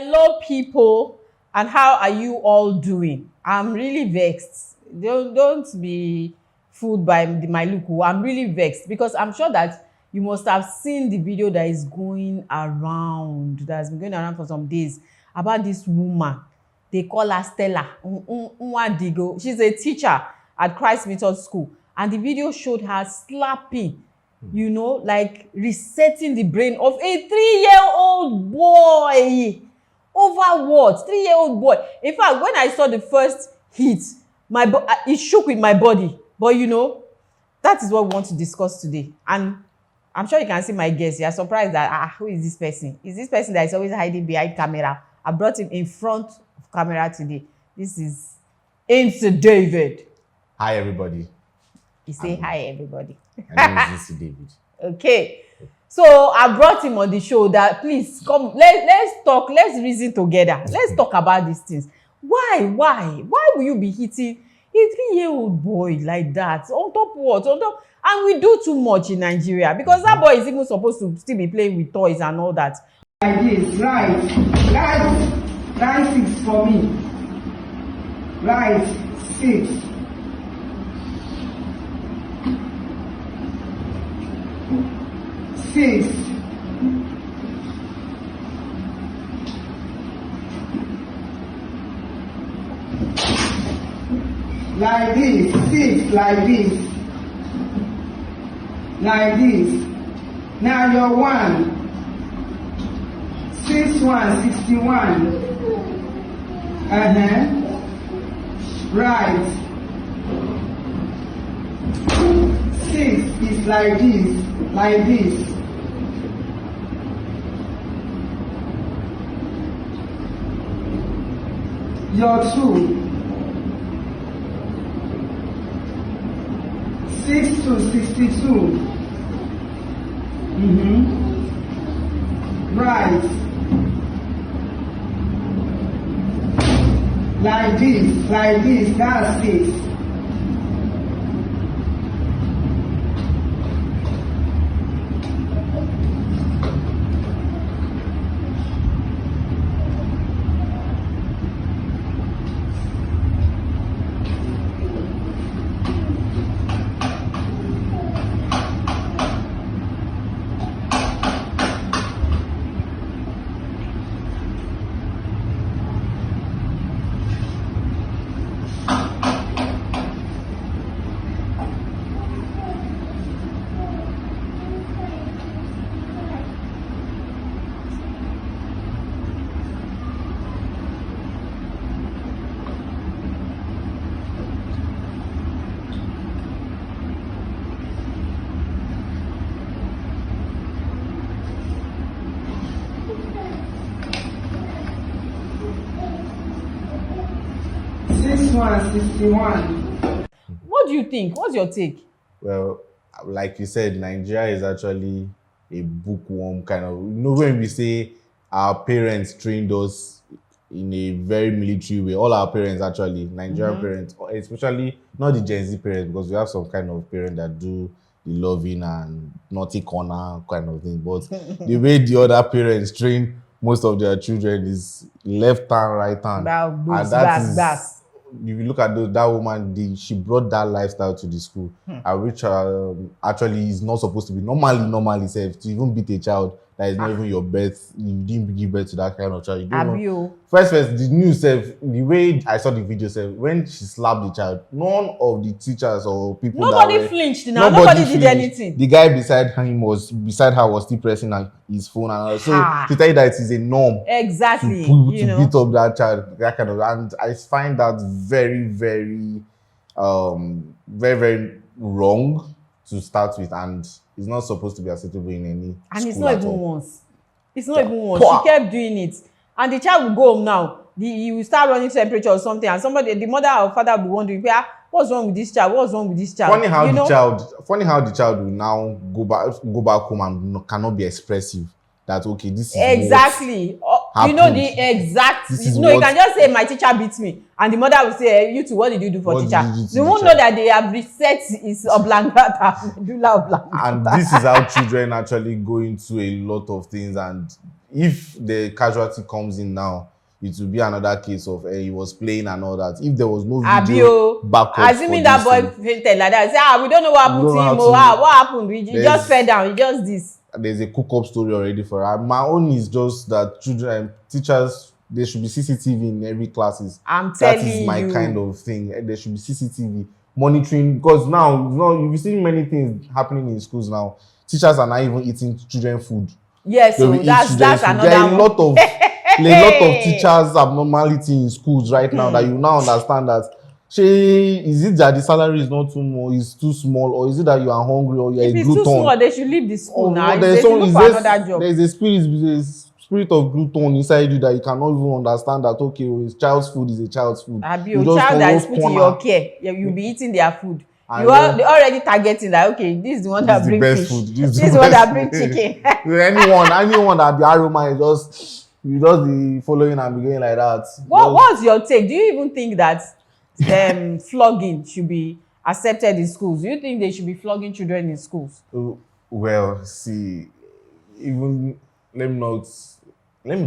Hello, people, and how are you all doing? I'm really vexed. Don't be fooled by my look. I'm really vexed because I'm sure that you must have seen the video that is going around, that has been going around for some days, about this woman. They call her Stella Nwadigo. She's a teacher at Christ Method School, and the video showed her slapping, like resetting the brain of a 3-year-old boy. Over what? 3-year-old boy. In fact, when I saw the first hit, it shook with my body. But that is what we want to discuss today. And I'm sure you can see my guess. You're surprised that, who is this person? Is this person that is always hiding behind camera? I brought him in front of camera today. This is Insa David. Hi, everybody. He say hi, everybody. My name is Insa David. Okay. So I brought him on the show that please come, let's talk, let's reason together. Let's talk about these things. Why will you be hitting a 3-year-old boy like that? On top what? And we do too much in Nigeria because that boy is even supposed to still be playing with toys and all that. Like this, right 6 for me. Right 6. Six. Like this, 6, like this. Like this. Now you're 1. 6, 1, 61. Right. 6 is like this, like this. You're 2. 6 to 62. Right. Like this, that's 6. This one, 61. What do you think? What's your take? Well, like you said, Nigeria is actually a bookworm kind of. When we say our parents trained us in a very military way, all our parents actually, Nigerian parents, especially not the Gen Z parents, because we have some kind of parents that do the loving and naughty corner kind of thing. But the way the other parents train most of their children is left hand, right hand. And that if you look at that woman, she brought that lifestyle to the school, which actually is not supposed to be normally safe to even beat a child that is not even your birth. You didn't give birth to that kind of child. You don't know. First, the news the way I saw the video when she slapped the child, none of the teachers or people nobody flinched now. Nobody did anything. The guy beside her was still pressing his phone, and so to tell you that it is a norm exactly to beat up that child, that kind of. And I find that very, very, very, very wrong to start with, and it's not supposed to be acceptable in any. And it's not even once. It's not even once. She kept doing it, and the child will go home now. He will start running temperature or something, and the mother or father will be wondering, what's wrong with this child? What's wrong with this child? Funny how the child will now go back home and cannot be expressive. That okay, this is exactly. The exact. You can just say my teacher beats me, and the mother will say, "You too. What did you do for teacher?" They won't know that they have reset his oblongata, medulla oblongata. And this is how children actually go into a lot of things, and if the casualty comes in now, it will be another case of he was playing and all that. If there was no video backup, assuming that boy fainted like that, say we don't know what happened to him. What happened? He just fell down. He just this. There's a cook-up story already for her. My own is just that children, teachers, there should be CCTV in every classes. I'm telling you. That is my kind of thing. There should be CCTV monitoring, because now you've seen many things happening in schools now. Teachers are not even eating children food. Yes, so that's another there are a lot of teachers abnormality in schools right now that you now understand that. Is it that the salary is not too more, is too small, or is it that you are hungry or you are a glutton? If it's too small, they should leave the school now. No, they should look for another job. There's a spirit of glutton inside you that you cannot even understand that, okay, it's child's food is a child's food. You child that is put in your care, you'll be eating their food. They already targeting that, okay, this is the one that brings fish. Food. This is the one that brings chicken. anyone that the aroma is just be following and be going like that. What's your take? Do you even think that flogging should be accepted in schools? Do you think they should be flogging children in schools? Well, see, even let me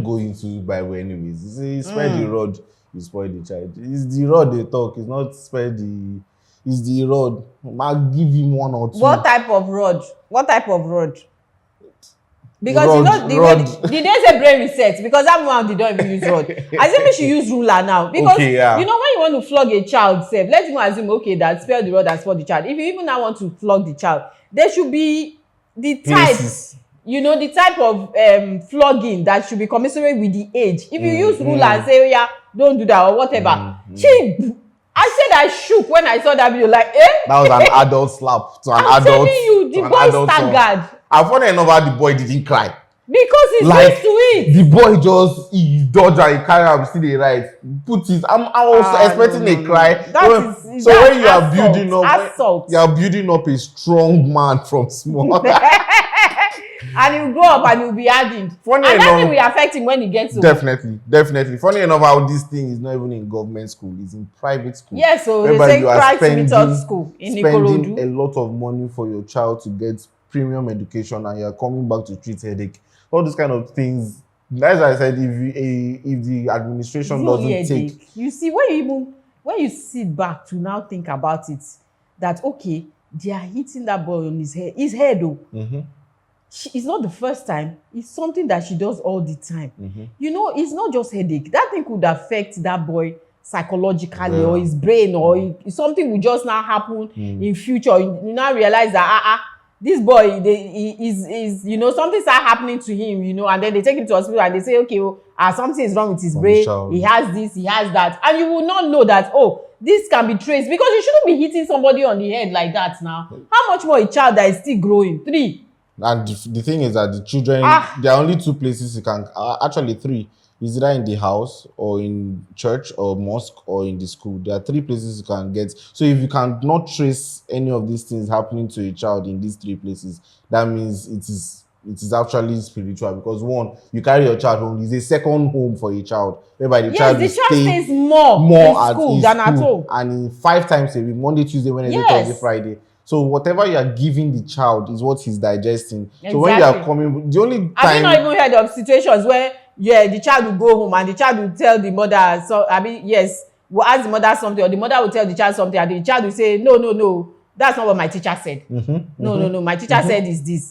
go into Bible anyways. You see, spare the rod, you spoil the child. It's the rod they talk. It's not spare the. It's the rod. I'll give him one or two. What type of rod? Because the days say brain reset, because that one they don't even use rod. Assume she use ruler now. Because when you want to flog a child, let's even assume that spare the rod and spoil the child. If you even now want to flog the child, there should be the type, the type of flogging that should be commensurate with the age. If you use ruler and say, don't do that or whatever, I said I shook when I saw that video, like, That was an adult slap to an adult. I'm telling you, the boy staggered. I found enough the boy didn't cry. Because he's used to it. The boy he dodged and he carried up, see the right. I was expecting a cry. When you are building up, you are building up a strong man from small. And he'll grow up and he'll be adding. That thing will affect him when he gets older. Definitely. Funny enough, how this thing is not even in government school, it's in private school. Yes, so they say Christ method school in Ikorodu. Spending a lot of money for your child to get premium education, and you're coming back to treat headache. All these kind of things. As I said, if the administration doesn't take. You see, when you sit back to now think about it, that okay, they are hitting that boy on his head though. It's not the first time. It's something that she does all the time. It's not just headache. That thing could affect that boy psychologically or his brain, or something will just now happen in future. You now realize that this boy, is something start happening to him, and then they take him to hospital and they say, okay, something is wrong with his brain. He has this, he has that, and you will not know that. This can be traced, because you shouldn't be hitting somebody on the head like that now. How much more a child that is still growing? 3. And the thing is that the children, there are only 2 places you can, actually 3. Is either in the house or in church or mosque or in the school. There are 3 places you can get. So if you cannot trace any of these things happening to a child in these 3 places, that means it is actually spiritual. Because 1, you carry your child home, it's a second home for a child, whereby the child stays more at school than at home. And in 5 times a week, Monday, Tuesday, Wednesday, Thursday, Friday. So whatever you are giving the child is what he's digesting. Exactly. So when you are coming, the only time... Have you not even heard of situations where, the child will go home and the child will tell the mother, will ask the mother something, or the mother will tell the child something, and the child will say, no, that's not what my teacher said. No, my teacher said is this.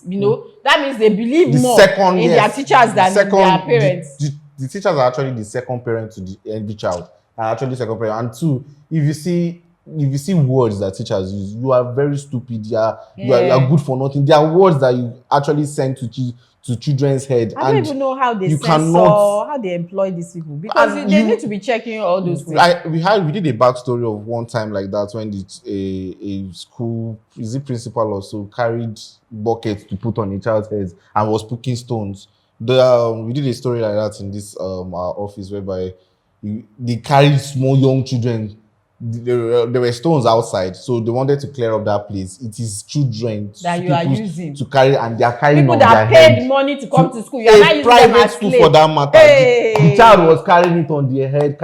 That means they believe more in their teachers than their parents. The teachers are actually the second parent to every child. Are actually second parent. And 2, if you see words that teachers use, you are very stupid. You are good for nothing. There are words that you actually send to children's head. I don't even know how they how they employ these people, because they need to be checking all those ways. We did a backstory of one time like that when a school principal or so carried buckets to put on a child's head and was picking stones. We did a story like that in this our office, whereby they carried small young children. There were stones outside, so they wanted to clear up that place. It is children that you are using to carry, and they are carrying people on that their paid head. money to come to school. You are not using private them as school slave. For that matter. The child was carrying it on their head,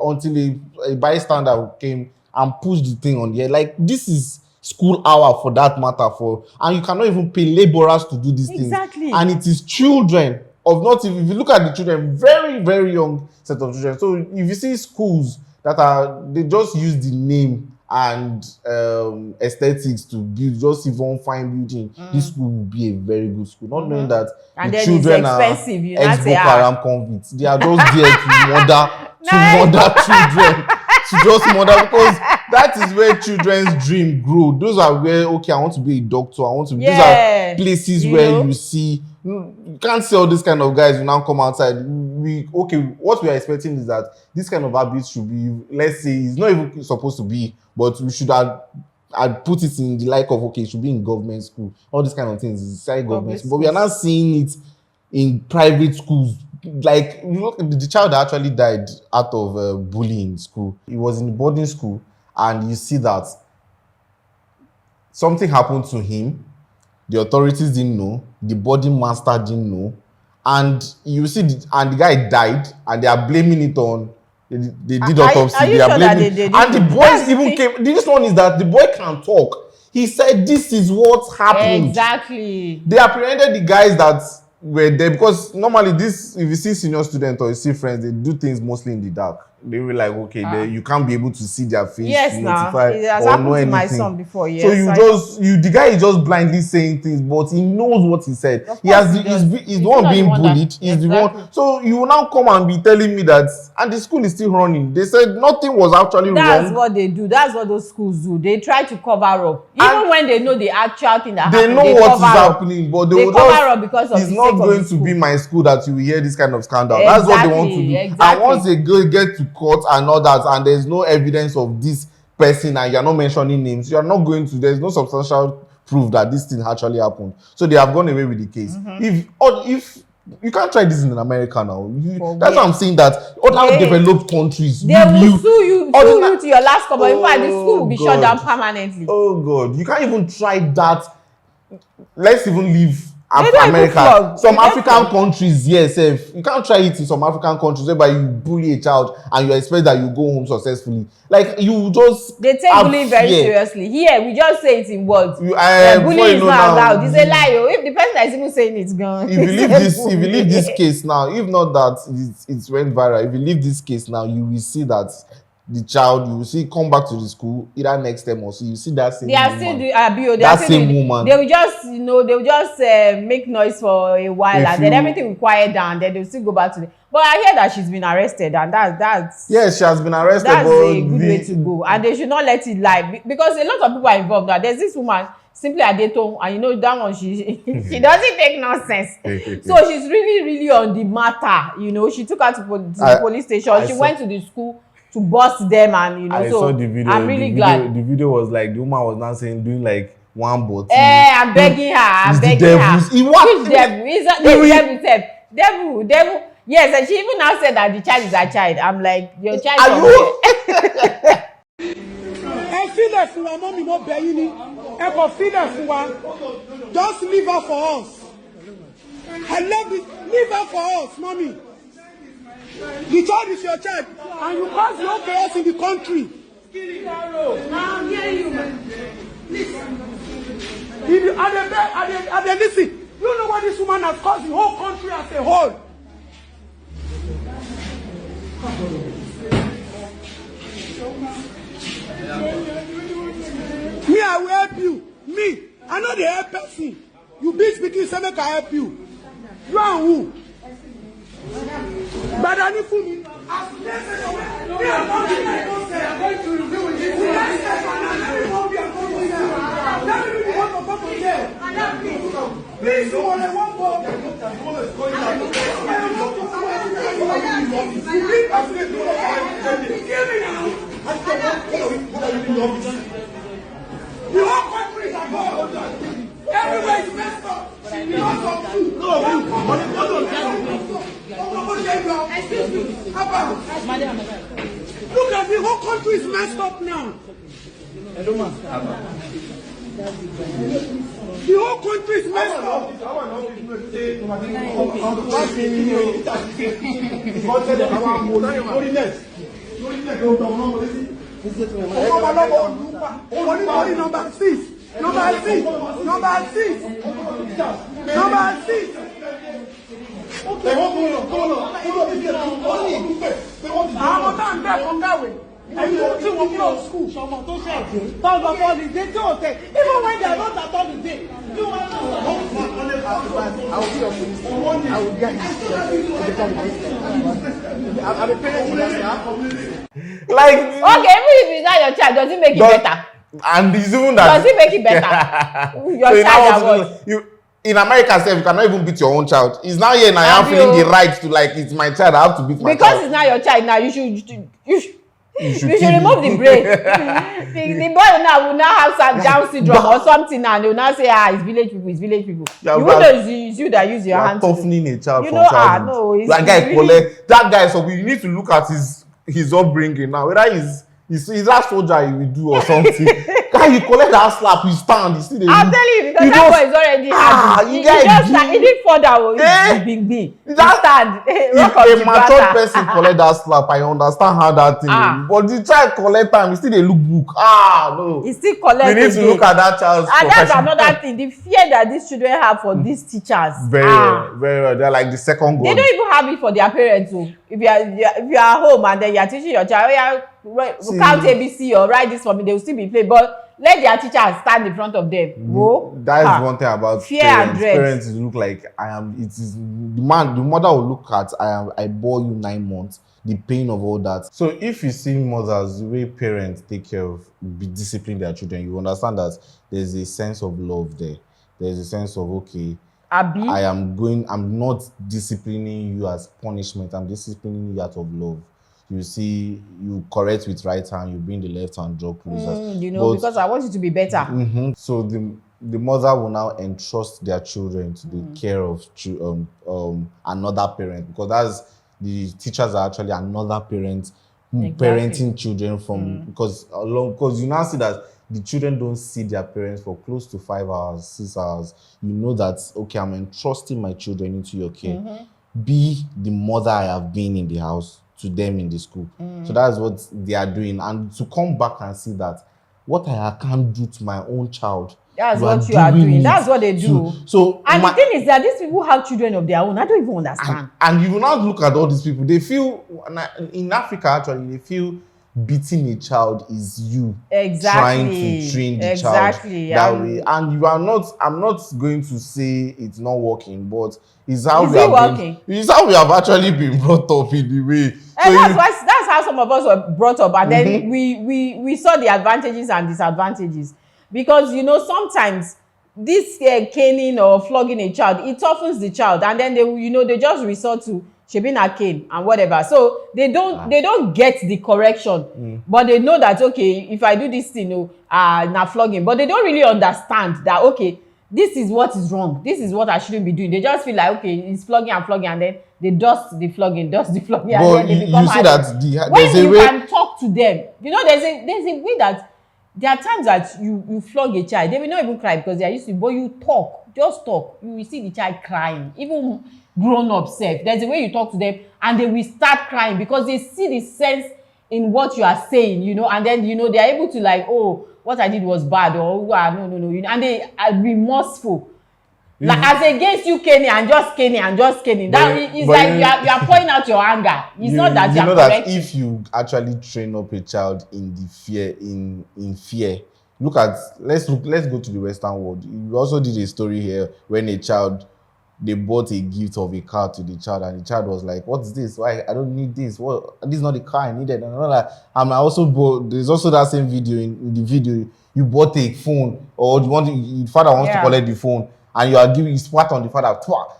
until a bystander came and pushed the thing on the head. Like, this is school hour for that matter, and you cannot even pay laborers to do these things. Exactly. And it is children. of not even, if you look at the children, very, very young set of children. So if you see schools that they just use the name and aesthetics to build, just even fine building, this school will be a very good school. Not knowing that and the then children it's are expensive. You ex-Boko Haram convicts. They are just there to murder children. To just murder, because that is where children's dream grow. Those are where, okay, I want to be a doctor. I want to be. These are places where you see. You can't see all these kind of guys who now come outside. What we are expecting is that this kind of habit should be, let's say, it's not even supposed to be, but we should have. I'd put it in the like of, okay, it should be in government school. All these kind of things is inside government school. But we are not seeing it in private schools. Like, look, the child that actually died out of bullying in school. He was in boarding school, and you see that something happened to him. The authorities didn't know. The boarding master didn't know. And you see, and the guy died, and they are blaming it on. They did autopsy. They are blaming it. And the boys even came. This one is that the boy can talk. He said, "This is what happened." Exactly. They apprehended the guys that were there, because normally if you see senior students or you see friends, they do things mostly in the dark. They were like, okay, you can't be able to see their face. Yes, to now notify it has or happened know to my anything. son before. Yes, so the guy is just blindly saying things, but he knows what he said. He's the one being bullied. He's the one. So you will now come and be telling me that, and the school is still running. They said nothing was actually wrong. That's what they do. That's what those schools do. They try to cover up, even when they know the actual thing that happened. They know what is happening, but they will cover up because of it's not going to be my school that you will hear this kind of scandal. That's what they want to do. And once they get to court and all that, and there's no evidence of this person, and you're not mentioning names, you're not going to, there's no substantial proof that this thing actually happened. So they have gone away with the case. If you can't try this in America now. That's why I'm saying that other developed countries, they will sue you to your last couple. In fact, the school will be shut down permanently. Oh God, you can't even try that. Let's even leave America. Some African countries, yes, you can't try it in some African countries whereby you bully a child and you expect that you go home successfully. Like, you just they take bullying very seriously. Here, we just say it in words. Bullying is not allowed. It's a lie. If the person that is even saying it's gone. If you leave this case now, if not that it went viral, if you leave this case now, you will see that the child, you will see come back to the school either next time or so you see that same woman. That same woman. They will just make noise for a while, and then everything will quiet down. Then they'll still go back to the. But I hear that she's been arrested, and that's yes, she has been arrested. That's a good way to go, and they should not let it lie, because a lot of people are involved now. There's this woman, Simply Adetong, and you know that one, she doesn't take nonsense. So she's really on the matter. You know, she took her to the police station. She went to the school to bust them, and you know, I saw the video. I'm really glad. The video was like the woman was now saying, doing like one bottle. I'm begging her. I'm begging her. Which devil? Is that the devil? Devil. Yes, and she even now said that the child is her child. I'm like, your child. Are you? I feel that for our mommy not begging. I can feel that for her. Just leave her for us. I love it. Leave her for us, mommy. The child is your child, and you cause no chaos in the country. Now hear you, man. Listen. Listen. You know what this woman has caused the whole country as a whole. Me, I will help you. Me, I know the help person. You be speaking, so make I help you. You are who? But I need food. Me, I'm going to review with you. Please, you want to walk for the whole country is above. Everywhere is messed up. Because of food. Excuse me. Look at the whole country is messed up now. The whole country is messed up. Number 6. Number 6. Àwọn tá ń bẹ̀ fún kàwé. Ẹ̀yin tí wọ́n kúrò school ṣọmọ tó ṣe àjẹ́. Tọ́gbà holiday tí ò tẹ̀. Even when they are not at holiday. I will be your minister. I will get you to become a minister. I'm a parent investor. Like, Okay, even if it's not your child, does it make it better? And it's even that. Does it make it better? Your So child now and what? you in America, self, you cannot even beat your own child. It's now here and I am Have feeling you- the right to like it's my child. I have to beat my Because child. it's not your child now, you should should remove the brain. the boy will now have some Down syndrome or something, and they will now say, it's village people, it's village people. Yeah, You but- know it's you that use your You are hand to do. toughening a child You from know, childhood. no, it's that guy really- collect that guy. So we need to look at his upbringing now. Whether he's that soldier he will do or something. Guy, you collect that slap, you stand, you see the. I'm telling you, because that boy is already hard. you He guys just do- he didn't fall down. Eh? He big. He That- stand. If Rock of a mature Gibraltar. person collect that slap, I understand how that thing. Ah. But the child collect time, he still dey look book. No. He still collect. We need to again. look at that child's And that's profession. another thing. The fear that these children have for these teachers. Very well, very well. They're like the second They god. don't even have it for their parents. So if you are home and then you are teaching your child, See. count ABC or write this for me, they will still be playing. But let their teachers stand in front of them. Whoa. That is one thing about Fear and parents. dread. Parents look like I am. It is the mother will look at I bore you 9 months. The pain of all that. So if you see mothers, the way parents take care of, discipline their children, you understand that there's a sense of love there. There's a sense of okay. Abi. I'm not disciplining you as punishment. I'm disciplining you out of love. You see, you correct with right hand, you bring the left hand, draw closer. Because I want you to be better. So the mother will now entrust their children to the care of another parent, because that's the teachers are actually another parent parenting children from because you now see that the children don't see their parents for close to 5 hours, 6 hours. You know that okay, I'm entrusting my children into your care. Be the mother I have been in the house to them in the school. So that's what they are doing, and to come back and see that what I can't do to my own child. That's what you are doing. That's what they do. So and the thing is that these people have children of their own. I don't even understand. And you will not look at all these people. They feel in Africa actually they feel beating a child is you trying to train the child that way. And you are not. I'm not going to say it's not working, but it's how it's how we have actually been brought up in the way. And that's how some of us were brought up, and then we saw the advantages and disadvantages. Because sometimes this caning or flogging a child, it toughens the child, and then they just resort to shebing a cane and whatever. So they don't get the correction, but they know that okay, if I do this thing, now flogging, but they don't really understand that okay, this is what is wrong. This is what I shouldn't be doing. They just feel like okay, it's flogging and flogging, and then they dust the flogging, and then they become adults. When you can talk to them, there's a way that. There are times that you flog a child, they will not even cry because they are used to it, but you just talk. You will see the child crying, even grown-up self. There's a way you talk to them and they will start crying because they see the sense in what you are saying, and then, they are able to like, oh, what I did was bad, or no, and they are remorseful. Like as against you caning and just caning. That is like you are pouring out your anger. It's not that you are correct. That if you actually train up a child in the fear, in fear, let's go to the Western world. You also did a story here when they bought a gift of a car to the child, and the child was like, "What is this? Why I don't need this? What? This is not the car I needed." And all that. And I also bought. There's also that same video in the video. You bought a phone, or your father wants to collect the phone. And you are giving spot on the father,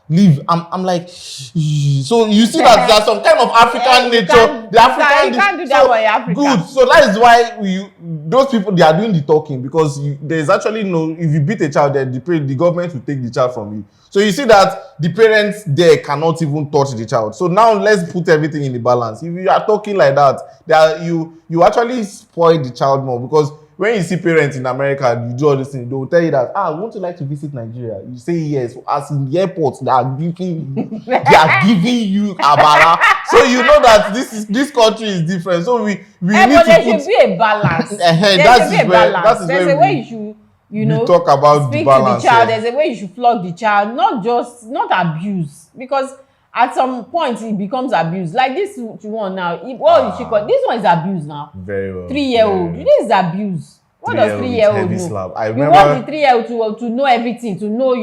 leave. I'm like, so you see that there's some kind of African nature. The African you can't do that way in Africa. Good. So that is why those people they are doing the talking, because there's actually if you beat a child, then the government will take the child from you. So you see that the parents there cannot even touch the child. So now let's put everything in the balance. If you are talking like that, you actually spoil the child more, because when you see parents in America, you do all this thing, they will tell you that, won't you like to visit Nigeria? You say yes. As in the airport, they are giving you abara. So you know that this country is different. So we need to there should be a balance. There's a way you should, we talk about speak the balance. To the child. There's a way you should flog the child, not abuse. Because at some point it becomes abuse. Like this one now, what is she called? This one is abuse now. Very well. 3-year-old. This is abuse. What does 3-year-old know? Slap. I You remember want the 3-year-old to know everything, to know,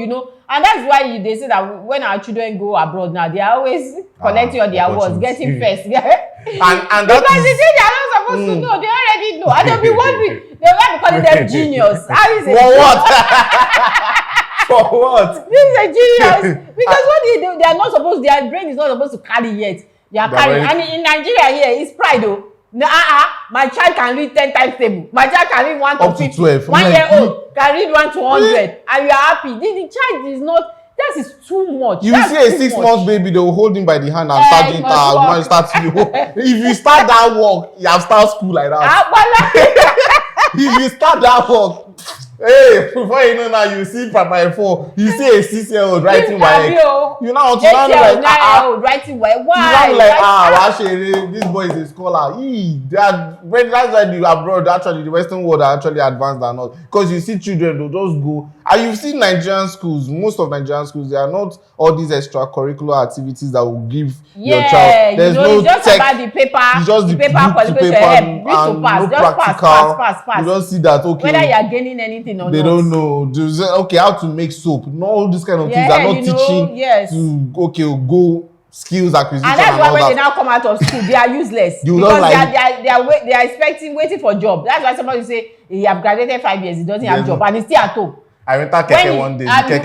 and that's why they say that when our children go abroad now, they are always collecting all their awards, getting first. and that because they say they are not supposed to know, they already know. And they'll be wondering, they might be calling them genius. How is it? For what? For what? This is a genius. Because what they do, they are not supposed, their brain is not supposed to carry yet. They are carrying. And in Nigeria here, it's pride though. No, my child can read 10 times table. My child can read 1 to 50. 12. 1 year old can read 1 to 100. And you are happy. The child is not, that is too much. You see a 6-month baby, they will hold him by the hand and start doing that. If you start that work, you have start school like that. If you start that work, hey, before you know now, you see Papa 4, you see a 6-year-old writing WAEC. You know, 8-year-old, 9-year-old writing WAEC. Why? You know, like, this boy is a scholar. That's why the abroad, actually, the Western world are actually advanced than us. Because you see children, they'll just go. And you see Nigerian schools, most of Nigerian schools, they are not all these extracurricular activities that will give your child. There's no just tech, about the paper, it's just the paper qualification, and no practical. Pass. You don't see that, okay. Whether you are gaining anything or they not. Don't know. Okay, how to make soap. No, all these kind of things are not teaching to go skills acquisition. And that's why when they now come out of school, they are useless. Because they are waiting for a job. That's why somebody say he have graduated 5 years, he doesn't have a job, and he's still at home. I went to Keke one day. Keke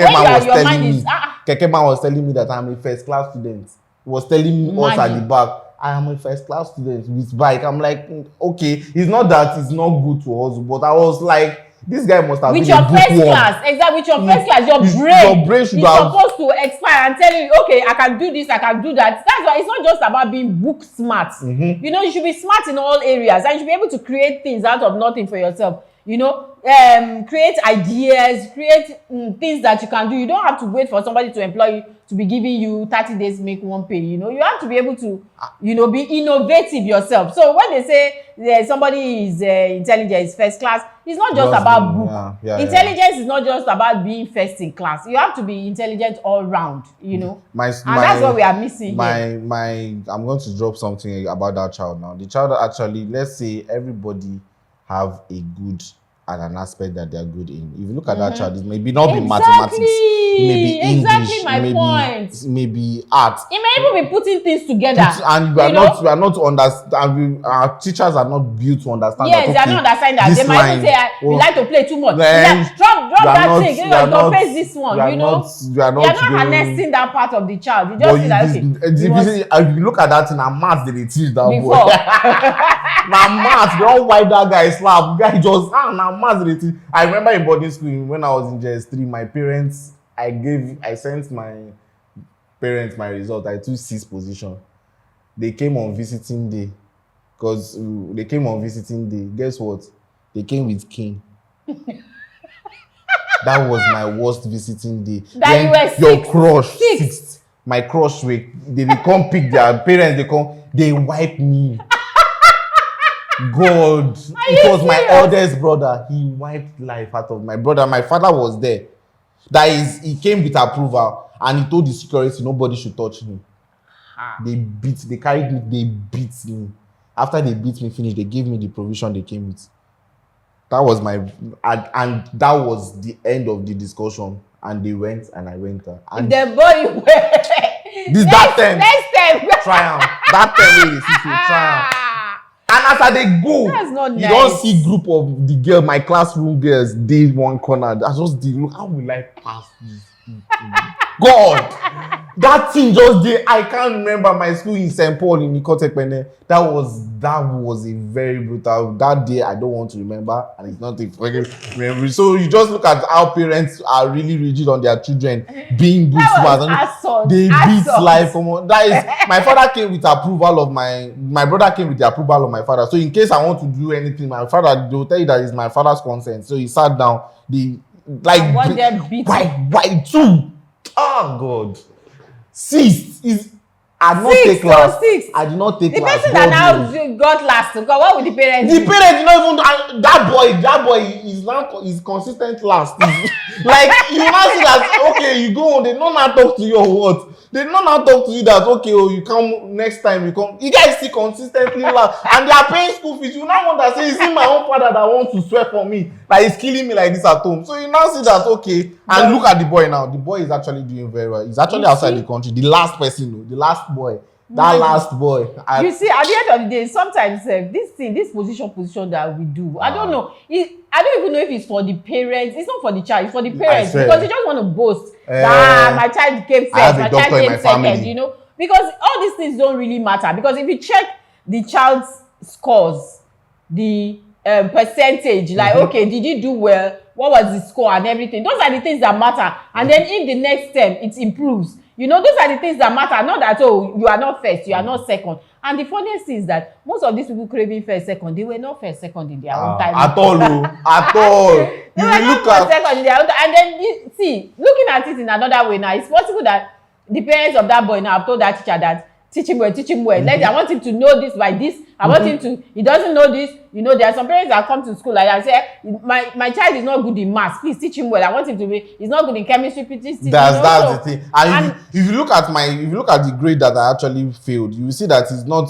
man was telling me that I'm a first class student. He was telling us at the back, I am a first class student with bike. I'm like, okay, it's not that it's not good to us, but I was like, this guy must have with been a bookworm. With your first class, your brain should have supposed to expand and tell you, okay, I can do this, I can do that. That's why it's not just about being book smart. You should be smart in all areas, and you should be able to create things out of nothing for yourself. Create ideas, create things that you can do. You don't have to wait for somebody to employ you to be giving you 30 days make one pay. You have to be able to, be innovative yourself. So when they say somebody is intelligent, is first class, it's not just about book. Intelligence is not just about being first in class. You have to be intelligent all round. And that's what we are missing here. I'm going to drop something about that child now. The child actually, let's say everybody have a good and an aspect that they are good in. If you look at that child, it may not be mathematics, it may be English, maybe art. It may even be putting things together. And we are not understand. Our teachers are not built to understand. Yes, they are not understanding that. They might even say, you like to play too much. Drop that thing. You face this one. You are not harnessing that part of the child. You just see that, okay. If you look at that in a math, they teach that boy. Now math, don't wipe that guy slap. Guy just now math. I remember in boarding school when I was in JS3, my parents, I sent my parents my result. I took 6th position. They came on visiting day. Guess what? They came with cane. That was my worst visiting day. Your crush, 6th. My crush, they come pick their parents. They wipe me. God, it was my eldest brother. He wiped life out of my brother. My father was there. That is, he came with approval and he told the security nobody should touch me. They carried me, they beat me. After they beat me finish, they gave me the provision they came with. That was and that was the end of the discussion. And they went and I went there. And the boy went. Next time. Triumph. That time they see triumph. And after they go, that's not nice. You don't see group of the girl, my classroom girls, they one corner. I just look, how will I pass this? God, that thing just did. I can't remember my school in St. Paul in Ikotekpene. That was a very brutal. That day I don't want to remember, and it's not a fucking memory. So you just look at how parents are really rigid on their children being book smart. They beat life. That is, my father came with approval of my brother came with the approval of my father. So in case I want to do anything, my father, they'll tell you that it's my father's consent. So he sat down. Why two? Oh God. 6 is I did not take class. I did not take class. The person that now got last, what would the parents do? The parents not even that boy is consistent last. Like you now see that okay, you go on, they don't now talk to you or what. They do not now talk to you that, okay, oh, you come next time, you come. You guys still consistently laugh. And they are paying school fees. You now want to say, is it my own father that wants to swear for me? Like, he's killing me like this at home. So you now see that, okay. And look at the boy now. The boy is actually doing very well. He's actually outside the country. The last person, the last boy. That last boy. You see, at the end of the day, sometimes this position that we do, I don't know. I don't even know if it's for the parents. It's not for the child. It's for the parents because you just want to boast that my child came first, my child came second. You know, because all these things don't really matter. Because if you check the child's scores, the percentage, like okay, did you do well? What was the score and everything? Those are the things that matter. And then if the next term it improves. You know, those are the things that matter. Not that, oh, you are not first, you are not second. And the funniest thing is that most of these people craving first, second, they were not first, second in their own time. At all, at all. They were not first, second in their own time. And then, you see, looking at it in another way now, it's possible that the parents of that boy now have told that teacher that teach him well, teach him well. Like, I want him to know this by this. I want him to, he doesn't know this. You know, there are some parents that come to school like that and say, my child is not good in maths. Please teach him well. I want him to be, he's not good in chemistry. Please teach him. That's the thing. And if you look at the grade that I actually failed, you will see that it's not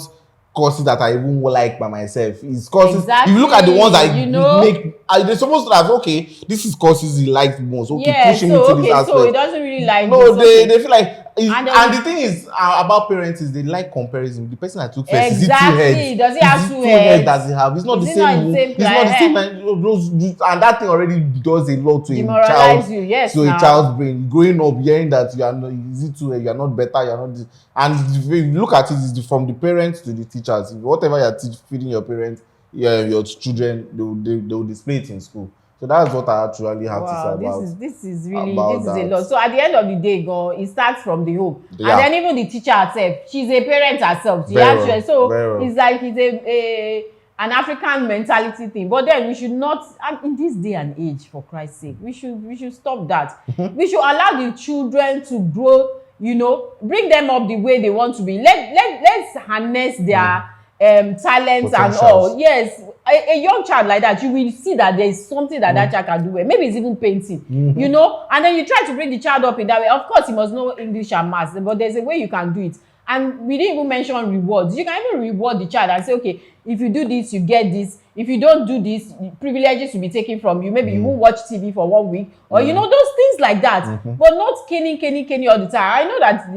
courses that I even like by myself. It's courses. Exactly. If you look at the ones that they're supposed to have, okay, this is courses he likes most. Okay, push him into this aspect. So he doesn't really like. No, they feel like. And the thing is about parents is they like comparison. The person that took first, exactly. Is it 2 heads? Does he have 2 heads? Does he have? It's not the same. It's not the same. And that thing already does a lot to a child. Yes, to a child's brain. Growing up, hearing that you are not, is it 2 heads? You are not better. You are not. And if you look at it, it's from the parents to the teachers. Whatever you are feeding your parents, your children, they will display it in school. So that's what I actually have to say about. This is really a lot. So at the end of the day, it starts from the home, and then even the teacher herself, she's a parent herself. It's like it's an African mentality thing. But then we should not, in this day and age, for Christ's sake, we should stop that. We should allow the children to grow. You know, bring them up the way they want to be. Let's harness their talents and all. Yes, a young child like that, you will see that there is something that child can do well. Maybe it's even painting, you know. And then you try to bring the child up in that way. Of course, he must know English and maths, but there's a way you can do it. And we didn't even mention rewards. You can even reward the child and say, okay, if you do this, you get this. If you don't do this, privileges will be taken from you. Maybe you won't watch TV for 1 week, or you know, those things like that. But not caning all the time. I know that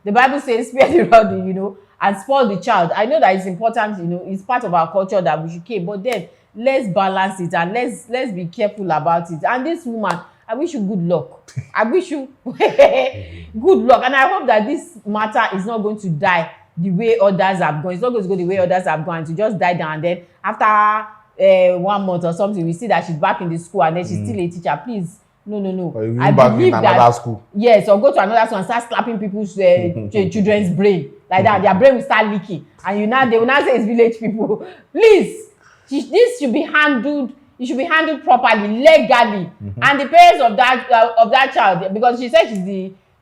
the Bible says, spare the rod, you know, and spoil the child. I know that it's important, you know, it's part of our culture that we should keep. But then let's balance it and let's be careful about it. And this woman, I wish you good luck. I wish you good luck. And I hope that this matter is not going to die the way others have gone. It's not going to go the way others have gone, to just die down. And then after 1 month or something, we see that she's back in the school and then she's still a teacher. Please, no. Or you back in another school. Yes, or go to another school and start slapping people's children's brain. Like that, their brain will start leaking. And they will not say it's village people. Please, this should be handled. It should be handled properly, legally. And the parents of that child, because she said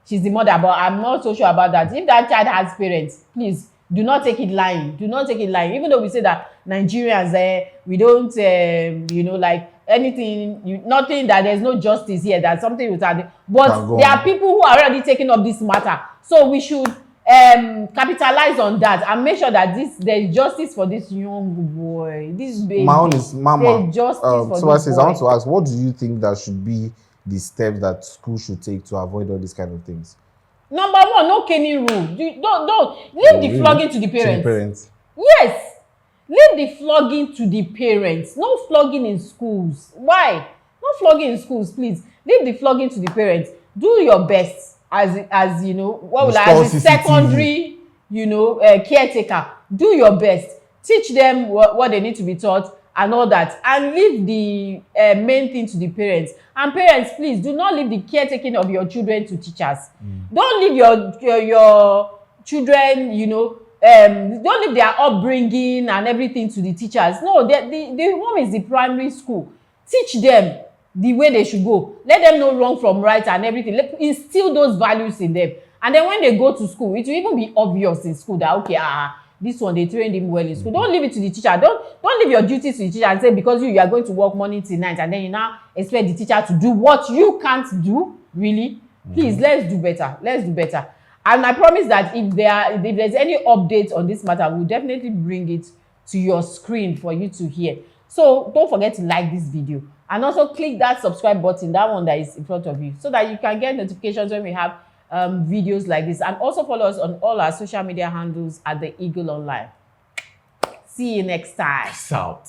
she's the mother, but I'm not so sure about that. If that child has parents, please do not take it lying. Do not take it lying. Even though we say that Nigerians, we don't, you know, like anything, nothing, that there's no justice here, that something with that. But there are people who are already taking up this matter. So we should capitalize on that and make sure that there is justice for this young boy, this baby. My own is Mama. Justice for this boy. I want to ask, what do you think that should be the steps that school should take to avoid all these kind of things? Number one, no caning rule. Don't leave the flogging to the parents. Yes, leave the flogging to the parents. No flogging in schools. Why? No flogging in schools, please. Leave the flogging to the parents. Do your best as you know, as a secondary, you know, caretaker. Do your best. Teach them what they need to be taught and all that, and leave the main thing to the parents. And parents, please do not leave the caretaking of your children to teachers. Don't leave your children, you know, don't leave their upbringing and everything to the teachers. No, the home is the primary school. Teach them the way they should go. Let them know wrong from right and everything. Instill those values in them. And then when they go to school, it will even be obvious in school that, okay, this one, they trained him well in school. Don't leave it to the teacher. Don't leave your duties to the teacher and say, because you are going to work morning till night, and then you now expect the teacher to do what you can't do. Really? Please, let's do better. Let's do better. And I promise that if there's any updates on this matter, we'll definitely bring it to your screen for you to hear. So don't forget to like this video and also click that subscribe button, that one that is in front of you, so that you can get notifications when we have videos like this. And also follow us on all our social media handles at The Eagle Online. See you next time. Peace out.